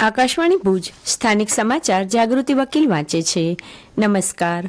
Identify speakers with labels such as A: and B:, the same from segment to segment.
A: આકાશવાણી ભુજ સ્થાનિક સમાચાર જાગૃતિ વકીલ વાંચે છે. નમસ્કાર.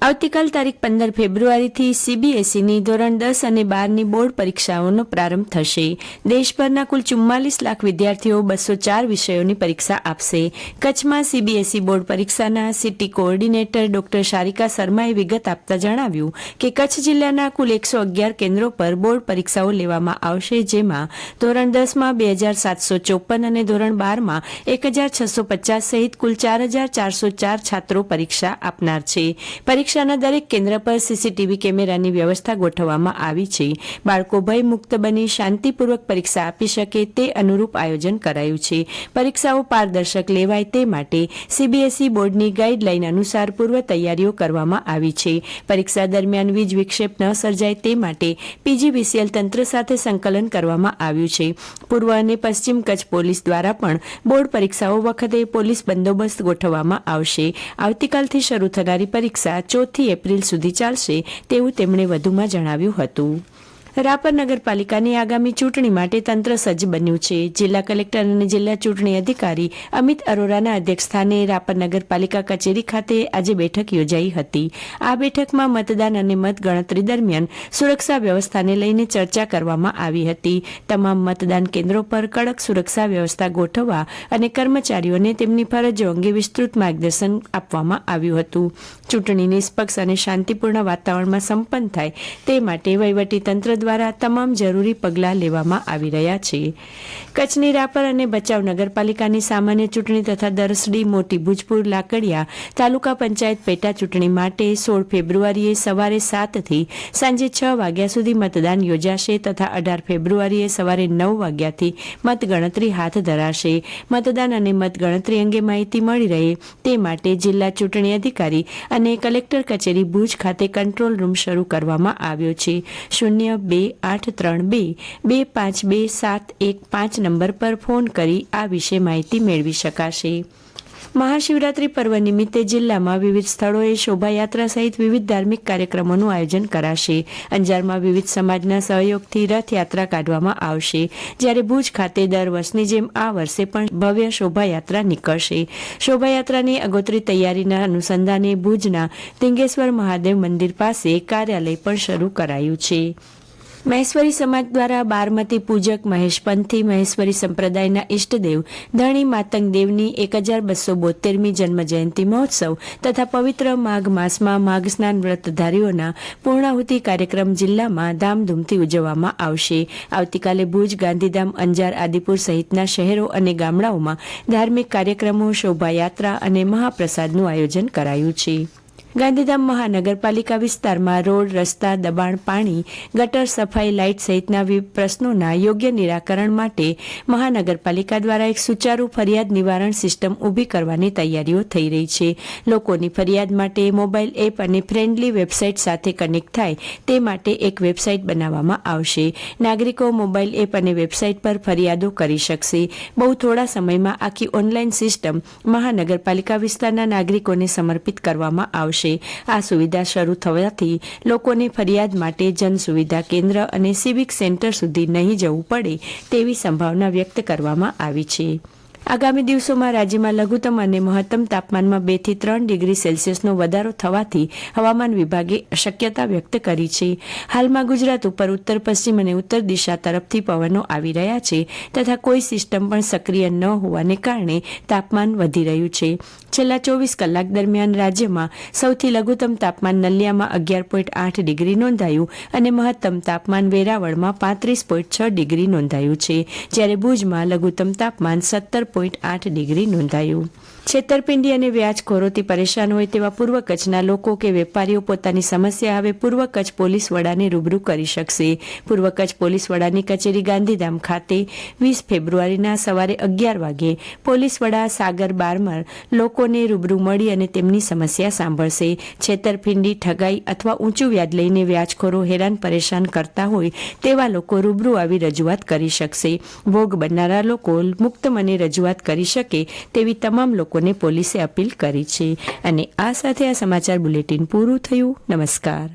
A: આવતીકાલ તારીખ 15 ફેબ્રુઆરીથી સીબીએસઈની ધોરણ 10 અને 12ની બોર્ડ પરીક્ષાઓનો પ્રારંભ થશે. દેશભરના કુલ 44 લાખ વિદ્યાર્થીઓ 204 વિષયોની પરીક્ષા આપશે. કચ્છમાં સીબીએસઈ બોર્ડ પરીક્ષાના સિટી કોઓર્ડિનેટર ડોક્ટર શારિકા શર્માએ વિગત આપતા જણાવ્યું કે કચ્છ જિલ્લાના કુલ 111 કેન્દ્રો પર બોર્ડ પરીક્ષાઓ લેવામાં આવશે, જેમાં ધોરણ 10માં 2754 અને ધોરણ 12માં 1650 સહિત કુલ 4404 છાત્રો પરીક્ષા આપનાર છે. પરીક્ષાના દરેક કેન્દ્ર પર સીસીટીવી કેમેરાની વ્યવસ્થા ગોઠવવામાં આવી છે. બાળકો ભયમુક્ત બની શાંતિપૂર્વક પરીક્ષા આપી શકે તે અનુરૂપ આયોજન કરાયું છે. પરીક્ષાઓ પારદર્શક લેવાય તે માટે સીબીએસઈ બોર્ડની ગાઈડલાઈન અનુસાર પૂર્વ તૈયારીઓ કરવામાં આવી છે. પરીક્ષા દરમિયાન વીજ વિક્ષેપ ન સર્જાય તે માટે પીજીવીસીએલ તંત્ર સાથે સંકલન કરવામાં આવ્યું છે. પૂર્વ અને પશ્ચિમ કચ્છ પોલીસ દ્વારા પણ બોર્ડ પરીક્ષાઓ વખતે પોલીસ બંદોબસ્ત ગોઠવવામાં આવશે. આવતીકાલથી શરૂ થનારી પરીક્ષા 4 એપ્રિલ સુધી ચાલશે તેવું તેમણે વધુમાં જણાવ્યું હતું. રાપર નગરપાલિકાની આગામી ચૂંટણી માટે તંત્ર સજ્જ બન્યું છે. જિલ્લા કલેક્ટર અને જિલ્લા ચૂંટણી અધિકારી અમિત અરોરાના અધ્યક્ષસ્થાને રાપર નગરપાલિકા કચેરી ખાતે આજે બેઠક યોજાઈ હતી. આ બેઠકમાં મતદાન અને મતગણતરી દરમિયાન સુરક્ષા વ્યવસ્થાને લઈને ચર્ચા કરવામાં આવી હતી. તમામ મતદાન કેન્દ્રો પર કડક સુરક્ષા વ્યવસ્થા ગોઠવવા અને કર્મચારીઓને તેમની ફરજો અંગે વિસ્તૃત માર્ગદર્શન આપવામાં આવ્યું હતું. ચૂંટણી નિષ્પક્ષ અને શાંતિપૂર્ણ વાતાવરણમાં સંપન્ન થાય તે માટે વહીવટીતંત્ર દ્વારા તમામ જરૂરી પગલાં લેવામાં આવી રહ્યા છે. કચ્છની રાપર અને ભચાઉ નગરપાલિકાની સામાન્ય ચૂંટણી તથા દરસડી, મોટી ભૂજપુર, લાકડિયા તાલુકા પંચાયત પેટા ચૂંટણી માટે 16 ફેબ્રુઆરીએ સવારે 7 થી સાંજે 6 વાગ્યા સુધી મતદાન યોજાશે તથા 18 ફેબ્રુઆરીએ સવારે 9 વાગ્યાથી મતગણતરી હાથ ધરાશે. મતદાન અને મતગણતરી અંગે માહિતી મળી રહે તે માટે જિલ્લા ચૂંટણી અધિકારી અને કલેક્ટર કચેરી ભુજ ખાતે કંટ્રોલ રૂમ શરૂ કરવામાં આવ્યો છે. 02832252715 નંબર પર ફોન કરી આ વિશે માહિતી મેળવી શકાશે. મહાશિવરાત્રી પર્વ નિમિત્તે જિલ્લામાં વિવિધ સ્થળોએ શોભાયાત્રા સહિત વિવિધ ધાર્મિક કાર્યક્રમોનું આયોજન કરાશે. અંજારમાં વિવિધ સમાજના સહયોગથી રથયાત્રા કાઢવામાં આવશે, જ્યારે ભુજ ખાતે દર વર્ષની જેમ આ વર્ષે પણ ભવ્ય શોભાયાત્રા નીકળશે. શોભાયાત્રાની આગોતરી તૈયારીના અનુસંધાને ભુજના ધિંગેશ્વર મહાદેવ મંદિર પાસે કાર્યાલય પણ શરૂ કરાયું છે. મહેશ્વરી સમાજ દ્વારા બારમતી પૂજક મહેશપંથી મહેશ્વરી સંપ્રદાયના ઇષ્ટદેવ ધણી માતંગ દેવની 1272મી જન્મજયંતિ મહોત્સવ તથા પવિત્ર માઘ માસમાં માઘ સ્નાન વ્રતધારીઓના પૂર્ણાહુતિ કાર્યક્રમ જિલ્લામાં ધામધૂમથી ઉજવવામાં આવશે. આવતીકાલે ભુજ, ગાંધીધામ, અંજાર, આદિપુર સહિતના શહેરો અને ગામડાઓમાં ધાર્મિક કાર્યક્રમો, શોભાયાત્રા અને મહાપ્રસાદનું આયોજન કરાયું છે. ગાંધીધામ મહાનગરપાલિકા વિસ્તારમાં રોડ, રસ્તા, દબાણ, પાણી, ગટર સફાઈ, લાઇટ સહિતના વિવિધ પ્રશ્નોના યોગ્ય નિરાકરણ માટે મહાનગરપાલિકા દ્વારા એક સુચારુ ફરિયાદ નિવારણ સિસ્ટમ ઊભી કરવાની તૈયારીઓ થઈ રહી છે. લોકોની ફરિયાદ માટે મોબાઈલ એપ અને ફ્રેન્ડલી વેબસાઇટ સાથે કનેક્ટ થાય તે માટે એક વેબસાઇટ બનાવવામાં આવશે. નાગરિકો મોબાઈલ એપ અને વેબસાઇટ પર ફરિયાદો કરી શકશે. બહુ થોડા સમયમાં આખી ઓનલાઈન સિસ્ટમ મહાનગરપાલિકા વિસ્તારના નાગરિકોને સમર્પિત કરવામાં આવશે. આ સુવિધા શરૂ થવાથી લોકોને ફરિયાદ માટે જન સુવિધા કેન્દ્ર અને સિવિક સેન્ટર સુધી નહીં જવું પડે તેવી સંભાવના વ્યક્ત કરવામાં આવી છે. આગામી દિવસોમાં રાજ્યમાં લઘુત્તમ અને મહત્તમ તાપમાનમાં 2 થી 3 ડિગ્રી સેલ્સિયસનો વધારો થવાથી હવામાન વિભાગે શક્યતા વ્યક્ત કરી છે. હાલમાં ગુજરાત ઉપર ઉત્તર પશ્ચિમ અને ઉત્તર દિશા તરફથી પવનો આવી રહ્યા છે તથા કોઈ સિસ્ટમ પણ સક્રિય ન હોવાને કારણે તાપમાન વધી રહ્યું છે. છેલ્લા 24 કલાક દરમિયાન રાજ્યમાં સૌથી લઘુત્તમ તાપમાન નલિયામાં 11.8 ડિગ્રી નોંધાયું અને મહત્તમ તાપમાન વેરાવળમાં 35.6 ડિગ્રી નોંધાયું છે, જ્યારે ભુજમાં લઘુત્તમ તાપમાન 17.8 ડિગ્રી નોંધાયું. છેતરપિંડી અને વ્યાજખોરોથી પરેશાન હોય તેવા પૂર્વ કચ્છના લોકો કે વેપારીઓ પોતાની સમસ્યા હવે પૂર્વ કચ્છ પોલીસ વડાને રૂબરૂ કરી શકશે. પૂર્વ કચ્છ પોલીસ વડાની કચેરી ગાંધીધામ ખાતે 20 ફેબ્રુઆરીના સવારે 11 વાગ્યે પોલીસ વડા સાગર બારમર લોકોને રૂબરૂ મળી અને તેમની સમસ્યા સાંભળશે. છેતરપિંડી, ઠગાઈ અથવા ઊંચું વ્યાજ લઈને વ્યાજખોરો હેરાન પરેશાન કરતા હોય તેવા લોકો રૂબરૂ આવી રજૂઆત કરી શકશે. ભોગ બનનારા લોકો મુક્ત મને રજૂઆત કરી શકે તેવી તમામ લોકોને પોલીસે અપીલ કરી છે. અને આ સાથે આ સમાચાર બુલેટિન પૂરું થયું. નમસ્કાર.